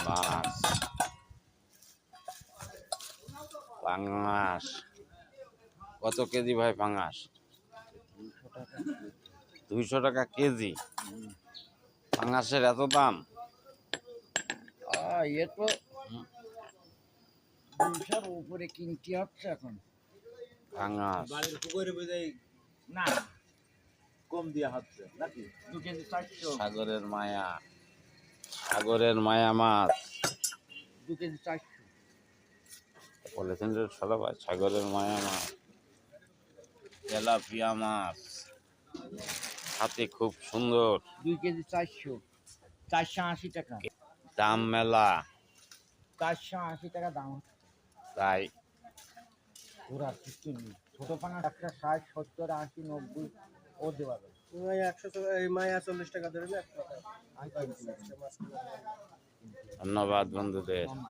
মাছ পাঙাশ কত কেজি ভাই পাঙাশ? 200 টাকা কেজি। পাঙাশের এত দাম? এ তো 200-র উপরে কিনতে হচ্ছে এখন। পাঙাশ বাড়ির পুকুরে বুঝাই না কম দেওয়া হচ্ছে নাকি 2 কেজি 400, সাগরের মায়া, সাগরের মায়া মাছ 2 কেজি 400। বলেছেন যে সাদা ভাই, সাগরের মায়া মাছ, তেলাপিয়া মাছ হাতে খুব সুন্দর, 2 কেজি 400, 480 টাকা। দাম মেলা 480 টাকা দাম হচ্ছে। তাই। পুরা কিছু নেই। ছোট পানা 160, 70, 80, 90 ও দেওয়া যাবে। 40 টাকা ধরে না। ধন্যবাদ বন্ধুদের।